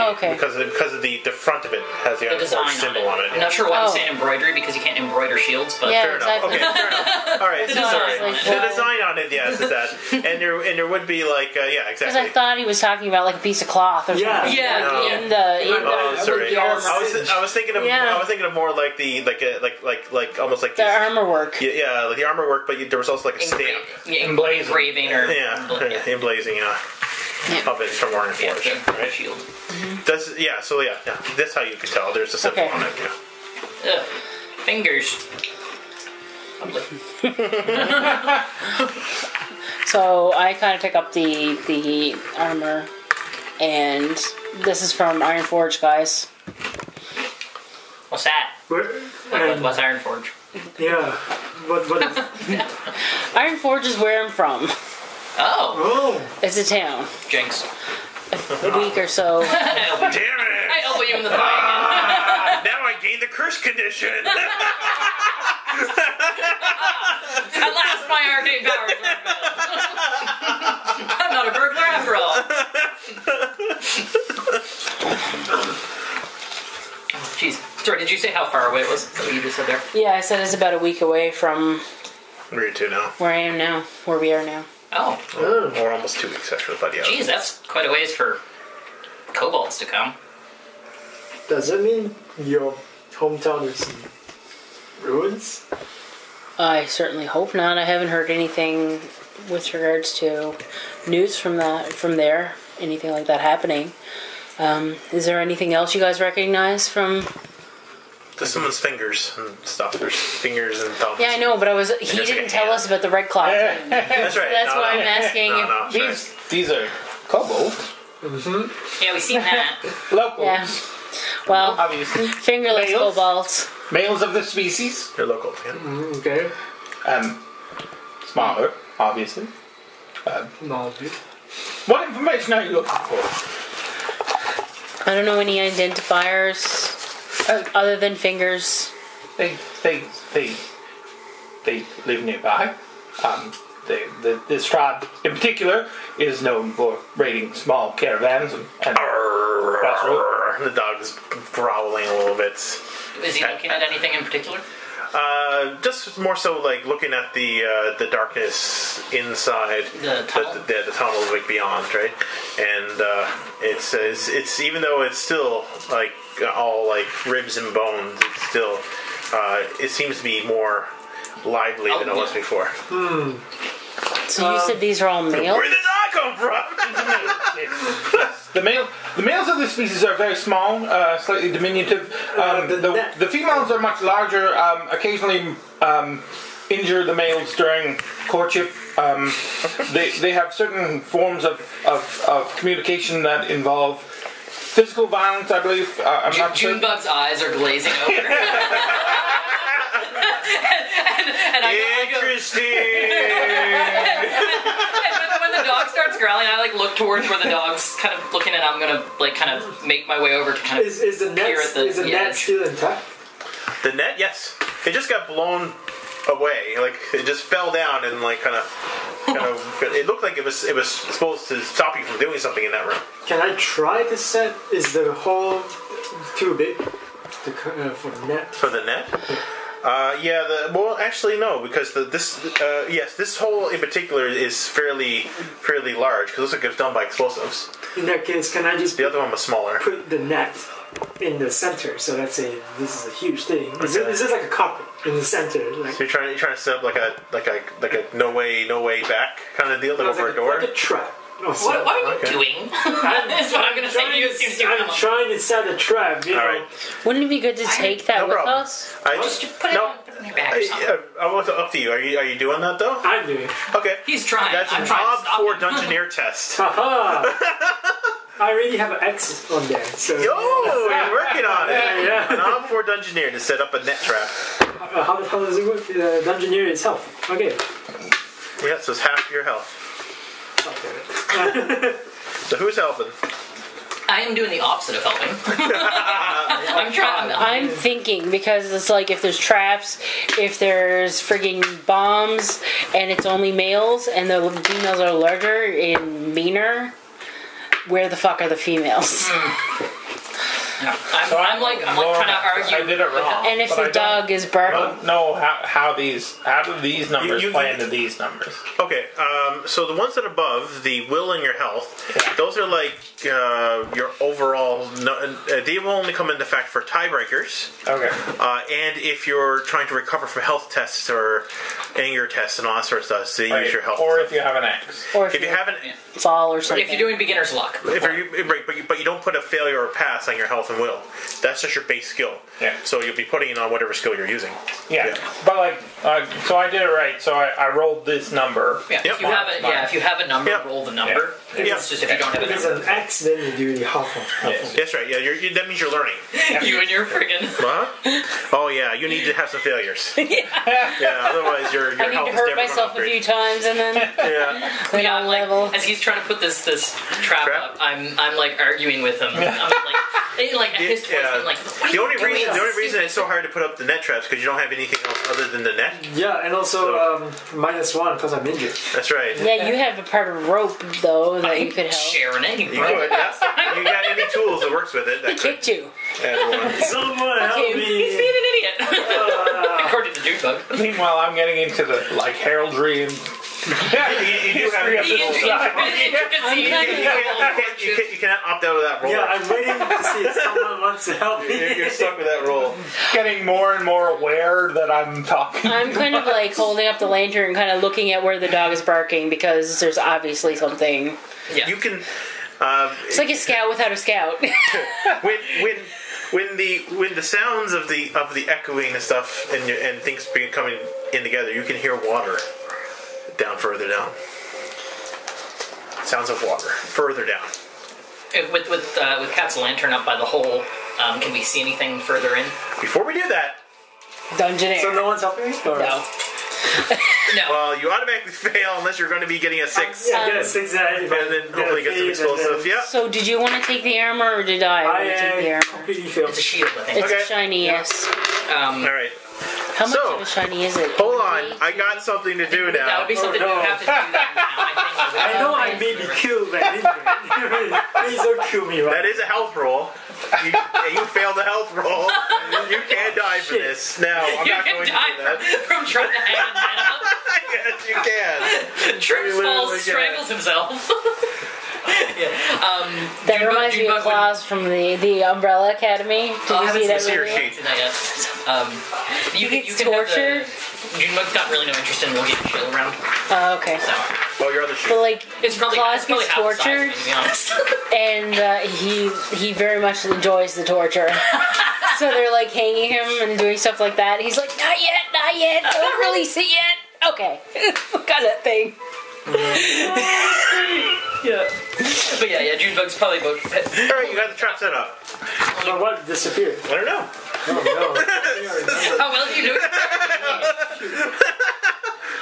the front of it has the design Ironforge symbol on it. I'm not sure why I'm saying embroidery, because you can't embroider shields, but... Yeah, fair exactly. enough. Okay, fair enough. All right, The sorry. design. The design on it, yes, is that. And there would be like, yeah, Because exactly. I thought he was talking about like a piece of cloth or something. Yeah. In the Oh, sorry. with the armor. I was thinking of more like the like almost like The armor work. yeah, like the armor work, but there was also like a stamp. Engraving or... Emblazing, of it from Ironforge, right? Shield. So that's how you can tell. There's a symbol on it. Yeah. Fingers. Lovely. So I kind of took up the armor, and this is from Ironforge, guys. What's that? What's Ironforge? Yeah. What is Ironforge is where I'm from. Oh. It's a town. Jinx. A week or so. Damn it! I elbow you in the thigh. Now I gained the curse condition. At last, my arcane powers are available. I'm not a burglar after all. Jeez. Sorry, did you say how far away it was? Is that what you just said there? Yeah, I said it's about a week away from Where are you to now? where I am now, where we are now. Oh. Or almost 2 weeks actually, but yeah. Jeez, that's quite a ways for kobolds to come. Does that mean your hometown is in ruins? I certainly hope not. I haven't heard anything with regards to news from there, anything like that happening. Is there anything else you guys recognize from? Just someone's fingers and stuff. There's fingers and thumbs. Yeah, I know, but he like didn't a tell hand. us about the red cloth. That's right. That's why I'm asking. No, that's right. These are kobolds. Yeah, we've seen that. Locals. Yeah. Well, Obviously. fingerless Males? kobolds. Males of the species. They're local. Yeah. Okay. Smaller, obviously. No. What information are you looking for? I don't know any identifiers other than fingers. They live nearby. This tribe in particular is known for raiding small caravans and crossroads. The dog's growling a little bit. Is he looking at anything in particular? Just more so like looking at the darkness inside The tunnel? the tunnel like beyond, right? And it's even though it's still like all like ribs and bones, it's still it seems to be more lively than it was before. So you said these are all male? Where did the dog come from? The males of this species are very small, slightly diminutive. The females are much larger. Occasionally injure the males during courtship. They have certain forms of communication that involve physical violence, I believe. I'm not sure. Junebug's eyes are glazing over. and I go, Interesting. and when the dog starts growling, I like look towards where the dog's kind of looking, and I'm gonna like kind of make my way over to kind of Is the net, peer at the is the net edge. still intact? The net, yes. It just got blown away. Like it just fell down and like kind of. It looked like it was supposed to stop you from doing something in that room. Can I try to set? Is the hole too big for the net? For the net? Well, actually, no, because this hole in particular is fairly large because it looks like it was done by explosives. In that case, can I just The other one was smaller. put the net in the center? So let's say this is a huge thing. Is it like a cup in the center? Like, So you're trying to set up like a no way back kind of deal, like over a door. Like a trap. Oh, so What are you Okay. doing? That's what I'm gonna say to you as soon as you I'm come up. trying to set a trap. You know. All right. Wouldn't it be good to take that No with problem. us? I Just put it no. on your back or something. I want to up to you. Are you doing that though? I'm doing it. Okay. He's trying. That's I'm an trying to Ob stop 4 him. Dungeoneer test. Haha! I already have an X on there. So Yo, you're working on it. Yeah. An Ob 4 Dungeoneer to set up a net trap. how does it work? Dungeoneer is health. Okay. Yeah, so it's half your health. Okay. So who's helping? I am doing the opposite of helping. I'm trying. I'm thinking because it's like if there's traps, if there's frigging bombs, and it's only males, and the females are larger and meaner. Where the fuck are the females? I'm like trying to argue. I did it wrong. And if but the I don't- dog is barking, don't know how do these numbers You- play into these numbers? Okay, so the ones that are above, the will and your health, Yeah. those are like your overall. They will only come into effect for tiebreakers, Okay. and if you're trying to recover from health tests or anger tests and all that sort of stuff, so you use your health. Or if you have an X. or if you haven't, fall or something. If you're doing beginner's luck. but you don't put a failure or pass on your health and will. That's just your base skill. Yeah. So you'll be putting it on whatever skill you're using. Yeah. But like, so I did it right. So I rolled this number. Yeah, Yep. if you have a number, Yep. roll the number. Yeah. It's just if you don't have If a it's number. an X, then you do the half one. Yes. That's right. Yeah, that means you're learning. You and your friggin'. Huh? Oh yeah, you need to have some failures. Yeah, otherwise your I health need to is hurt never myself a going to few times and then Yeah. then Yeah, I'll like, level. as he's trying to put this trap Trap? up, I'm like arguing with him. I'm like his voice being like, what are The only you doing? reason it's so hard to put up the net traps because you don't have anything else other than the net. Yeah, and also -1 because I'm injured. That's right. Yeah, you have a part of rope though that you could help. sharing it. He You broke could, yeah. You got any tools that works with it? He That could kicked you. add one. Someone help Okay. He's me! being an idiot. According to Junebug. Meanwhile, I'm getting into the like heraldry and You do have history of The this intricacies you cannot opt out of that roll. Yeah, I'm waiting to see if someone wants to help me. You're stuck with that roll. getting more and more aware that I'm talking. I'm kind of like holding up the lantern and kind of looking at where the dog is barking because there's obviously something. Yeah. You can. It's like a scout without a scout. When the sounds of the echoing and stuff and things coming in together, you can hear water further down. Sounds of water further down. With Cat's lantern up by the hole, can we see anything further in? Before we do that, Dungeoneer. So no one's helping me? Or? No. No. well, you automatically fail unless you're going to be getting a 6, Yeah, get a 6 and then hopefully get some explosive. Yeah. So did you want to take the armor or did I want to take the I armor? completely failed. It's a shield, I think. It's Okay. a shiny, yes. All right. How much So, of a shiny is it? Hold on. I got something to do That now. would be something no. we would have to do that now. I know I may be killed by injured. Please don't kill me right That is a health roll. You failed the health roll. You can't die for this. Now, I'm You not can going to die do that. from trying to hang a man up. Yes, you can. Trips You falls, literally strangles himself. That reminds me of Junebug would- Claus from the Umbrella Academy. Did Oh, I you haven't see that seen Here, video? sheet. Not yet. You gets can have tortured? Junebug's got really no interest in looking at shield around. Oh, okay. So Oh, your other But sheet. like, it's probably Claus half gets the size of tortured, me, to be honest. and he very much enjoys the torture. So they're like hanging him and doing stuff like that. He's like, not yet, don't release it yet. Okay, got that thing. Yeah. But yeah, June bug's probably about. Alright, you got the trap set up. But what disappeared? I don't know. Oh How well do you do it?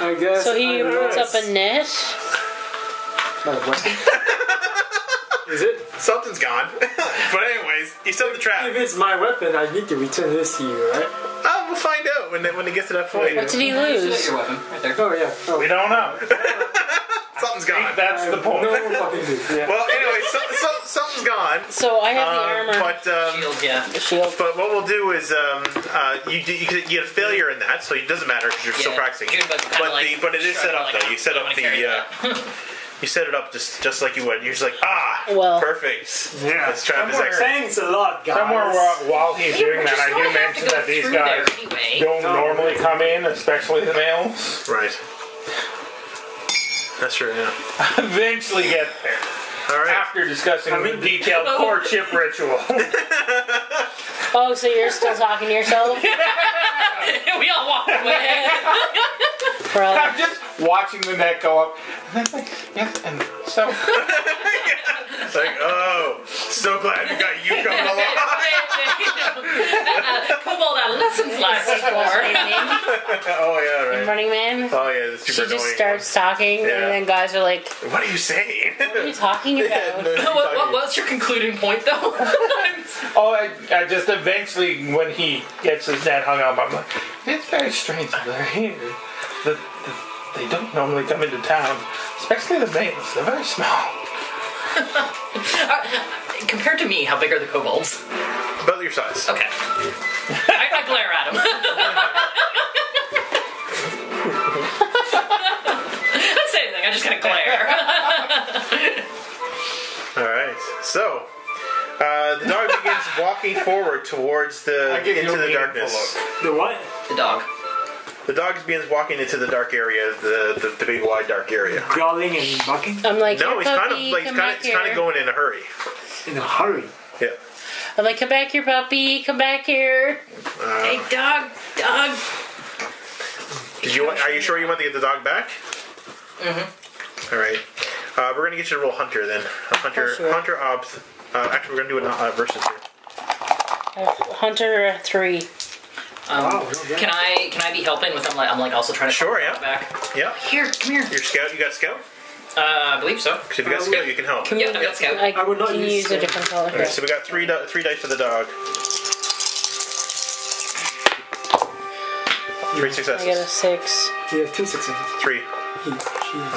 no. I guess. So he puts up a net. My weapon? Is it? Something's gone. But anyways, you set the trap. If it's my weapon, I need to return this to you, right? Oh, we'll find out when it gets to that point. What did he That's lose? your weapon, right there. Oh yeah. Oh. We don't know. Something's gone. That's the point. No fucking dude. Yeah. Well, anyway, something's gone. So I have the armor. But Shield, yeah. The shield. But what we'll do is you get a failure in that, so it doesn't matter because you're still practicing. June bug's kinda like, But it is set up like, though. You set I up wanna the carry that. you set it up just like you would. You're just like Well. perfect. Yeah. This trap is Somewhere. excellent. Thanks a lot, guys. Somewhere while he's doing that, I do mention that these guys don't normally come in, especially the males. Right. That's true. Yeah. Eventually get there. All right. After discussing the detailed courtship ritual. Oh, so you're still talking to yourself? We all walk away. Probably. I'm just watching the net go up. And then like, yes, and so. It's like, oh, so glad we got you coming along. Kobold had lessons last for. Oh yeah, right. Running Man. Oh yeah, that's She super just annoying. starts talking, Yeah. and then guys are like, What are you saying? "What are you talking about?" What's your concluding point, though? Oh, I just eventually, when he gets his net hung up, I'm like, it's very strange that they're here. They don't normally come into town, especially the males. They're very small. Compared to me, how big are the kobolds? About your size. Okay. I glare at him. I don't say anything, I just kind of glare. Alright, so the dog begins walking forward towards into the darkness. The what? The dog. The dog begins walking into the dark area, the big wide dark area. Growling and barking I'm like, No, "Here, he's kind of puppy, like come he's back kind here." of going in a hurry. in a hurry. Yeah. I'm like, "Come back here, puppy, come back here." Hey, dog. Are you sure you want to get the dog back? Mm-hmm. All right. We're gonna get you to roll hunter then. Oh, sure. Hunter obs. Actually, we're gonna do a versus here. Hunter 3. Can I be helping with? I'm like also trying to Sure, call yeah. the dog back. Yeah. Here, come here. Your scout. You got scout? I believe so. Because if you got scout, you can help. Yeah, I got scout. I I would not can use use a scout. different color. Okay, so we got three dice for the dog. 3 I successes. got a 6, Yeah, 2 successes. 3. She.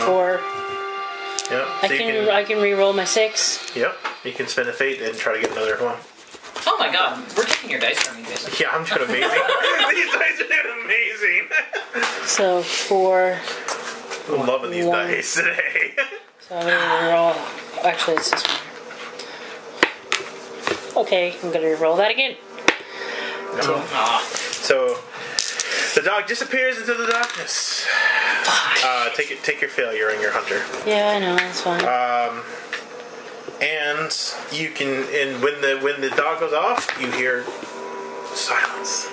4. Yeah. I So can re-roll my 6. Yep. You can spend a fate and try to get another one. Oh my god, we're taking your dice from you guys. Yeah, I'm doing amazing. These dice are doing amazing. So 4. I'm loving these 1. dice today. So I'm gonna re-roll. Actually, it's this one. Okay, I'm gonna re-roll that again. 2. Aw. So the dog disappears into the darkness. Take your failure in your hunter. Yeah, I know, that's fine. And you can, and when the dog goes off, you hear silence.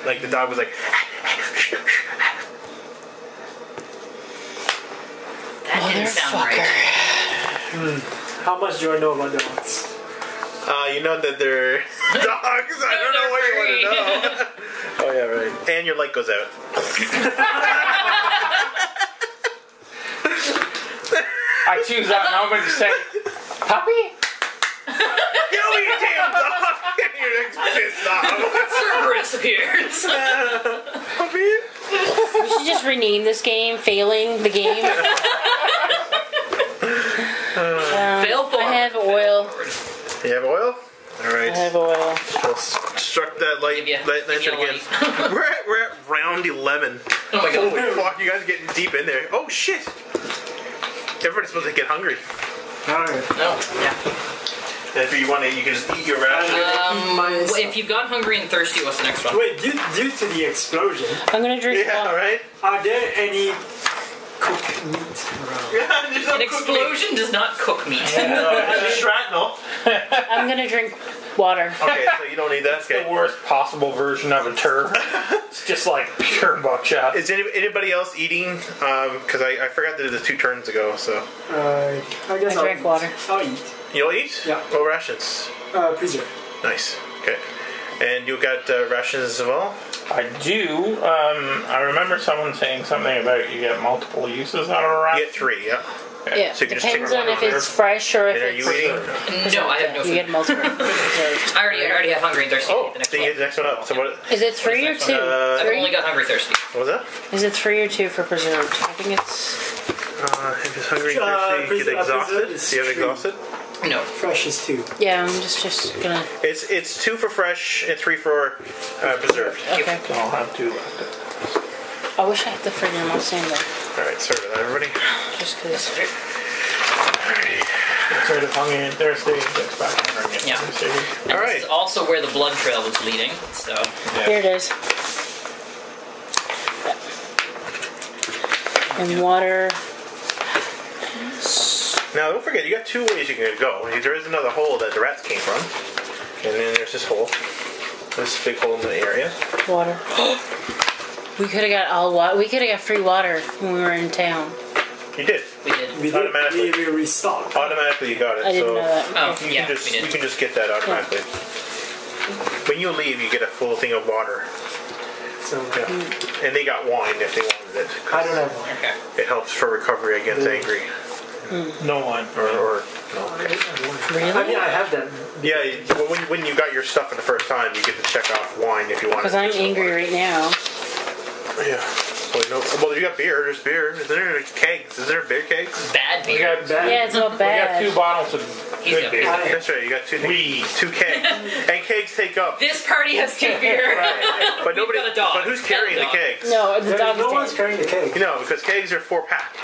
Like the dog was like. That didn't sound right. How much do I know about dogs? You know that they're dogs. I don't know what you want to know. Oh yeah, right. And your light goes out. I choose that and I'm going to say, puppy? Yo, you damn dog! You're pissed off. Cerberus appears. Puppy. We should just rename this game Failing the Game. Fail forward. I have oil. You have oil? I Alright. have oil. We'll struck that light Give you lantern a again. We're at round 11. Oh my god. Holy fuck, you guys are getting deep in there. Oh shit! Everybody's supposed to get hungry. Alright. No, yeah. And if you want to, you can just eat your ration. If you've got hungry and thirsty, what's the next one? Wait, due to the explosion, I'm gonna drink Yeah, water. right? are there any cook meat around. There's no An explosion does not cook meat. There's shrapnel. I'm gonna drink water. Okay, so you don't need that. The Okay. worst possible version of a turd. It's just like pure buckshot. Is anybody else eating? Because I forgot to do this 2 turns ago. So I guess I I'll drank eat. water. I'll eat. you'll eat? Yeah. What rations? Preserve. Nice. Okay. And you got rations as well. I do. I remember someone saying something about you get multiple uses out of a You ration. get 3. Yeah. Yeah, So you can just depends take on one if out it's fresh or if And are it's you eating? No, I have no You food. get multiple preserved. I already have hungry and thirsty. Oh, the next then you get the next one up. So what? Is it 3 or 2? I've only 3? got hungry thirsty. What was that? Is it 3 or 2 for preserved? I think it's. If it's hungry and thirsty, you get exhausted. preserve is Do you have true. exhausted? No. Fresh is 2. Yeah, I'm just gonna. It's 2 for fresh and 3 for preserved. Okay. So I'll have 2 left. I wish I had the freaking Mustang though. All right, sorry about that, everybody. Just because. Gets rid of hungry and thirsty, gets back hungry and Yeah. thirsty. And All this right. is also where the blood trail was leading, so... Here it is. And water. Now, don't forget, you got 2 ways you can go. There is another hole that the rats came from, and then there's this hole. This big hole in the area. Water. We could have got all water. We could have got free water when we were in town. You did. We did. We Automatically. did. We restocked. Automatically, you got it. I didn't so know that. Oh, You yeah, can just we did. you can just get that automatically. When you leave, you get a full thing of water, So and they got wine if they wanted it. I don't have one. Okay. It helps for recovery against angry No one. or no. I don't have one. Really? I mean, I have that. Yeah, when you got your stuff for the first time, you get to check off wine if you want. Because I'm angry right now. Yeah. Well, you got beer. There's beer. Is there kegs? Is there beer kegs? Bad We beer. got, Bad. Yeah, it's not we got bad. 2 bottles of He's good got- beer. That's right. You got 2. We- 2 kegs, and kegs take up. This party has 2 beer. But nobody. got a dog. But who's carrying the Dog. kegs? No, the dog No is one's dead. carrying the cake. No, because kegs are 4-pack.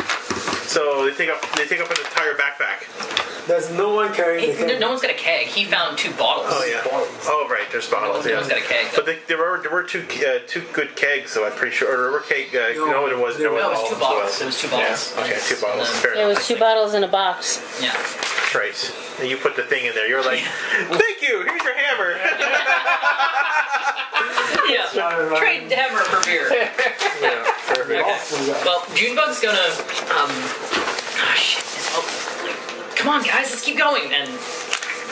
So they take up an entire backpack. There's no one carrying the Hey, cake. no one's got a keg. He found 2 bottles. Oh yeah. Oh right, there's bottles. No Yeah. one's got a keg. But there were 2 good kegs, so I'm pretty sure. Or there were keg. No, there was. there No, it was all 2 as bottles. It well. was 2 bottles. Okay, 2 bottles. And Fair It enough. was 2 bottles in a box. Yeah. That's right. And you put the thing in there. You're like, thank you. Here's your hammer. Yeah. Trade hammer for beer. Yeah, perfect. Okay. Well, Junebug's gonna shit. Oh, come on, guys, let's keep going and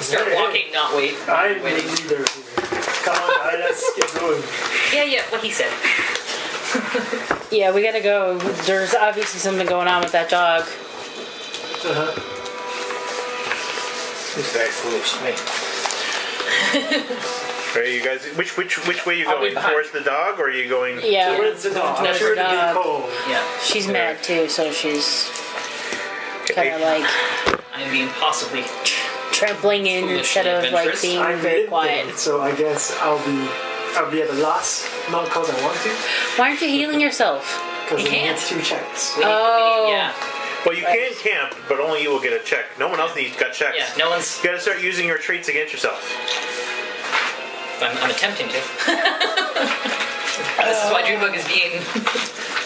start walking, not wait. I'm the Waiting. leader. Come on, guys, let's get going. Yeah, what he said. Yeah, we gotta go. There's obviously something going on with that dog. It's very foolish to me. Are you guys? Which way you I'll be going? behind. Towards the dog, or are you going? Yeah, Where's the dog? I'm There's sure the to be dog. cold. Yeah, she's mad too, so she's kind of like I'm being possibly. trampling in Foolishly instead of like adventurous. being I'm very limping, quiet. so I guess I'll be at the last. Not because I want to, Why aren't you healing yourself? because You I need can't. 2 checks. We need, Oh. yeah, Well, you can camp, but only you will get a check. No one else got checks. yeah. No one's. You got to start using your traits against yourself. I'm attempting to. This is why Junebug is being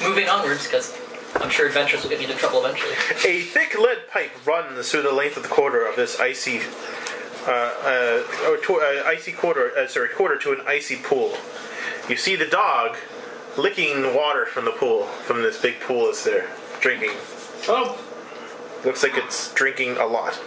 moving onwards because I'm sure adventures will get me into trouble eventually. A thick lead pipe runs through the length of the quarter of this icy, quarter to an icy pool. You see the dog licking water from the pool, from this big pool that's there, drinking. Oh, Looks like it's drinking a lot.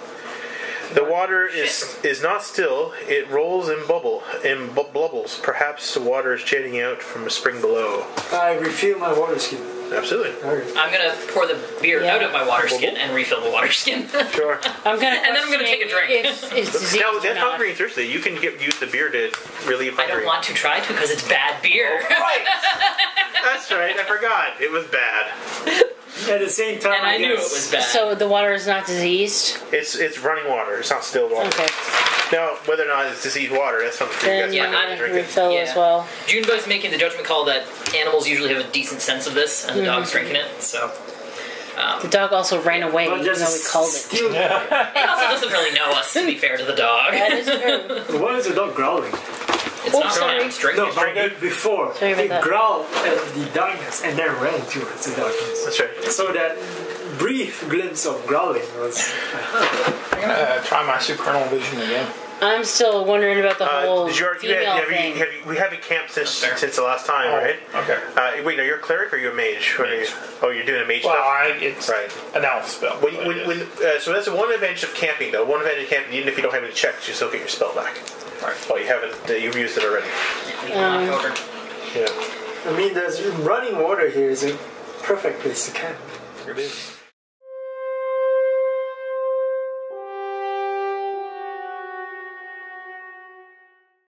The water is not still. It rolls and bubbles. Perhaps the water is jetting out from a spring below. I refill my water skin. Absolutely. Alright. I'm gonna pour the beer Yeah. out of my water skin and refill the water skin. Sure. I'm gonna And then I'm gonna take a drink. If it's diseased Now, or that's not. hungry and thirsty. You can use the beer to relieve I hunger. don't want to try to because it's bad beer. Right. That's right. I forgot. It was bad. At the same time, And I knew it was bad. So the water is not diseased. It's running water. It's not stilled water. Okay, Now, whether or not it's diseased water, that's something for you then guys you're might want to gonna drink. It. refill Yeah. as well. Junebug's making the judgment call that animals usually have a decent sense of this, and the dog's drinking it, so. The dog also ran away, But even though we called it. still, It also doesn't really know us, to be fair to the dog. That is true. Why is the dog growling? It's Oh, not sorry. going. It's drinking. No, but before Sorry about it that. growled at the darkness and then ran towards the darkness. That's right. So that brief glimpse of growling was. I'm gonna try my supernal vision again. I'm still wondering about the whole female thing. We haven't camped since the last time, right? Okay. Wait, are you a cleric or are you a mage? What are you? Oh, you're doing a mage Well, stuff? it's Right. an elf spell. So that's one advantage of camping, though. One advantage of camping, even if you don't have any checks, you still get your spell back. Right. Well, you haven't. You've used it already. Over. Yeah. I mean, there's running water here is a perfect place to camp. It is.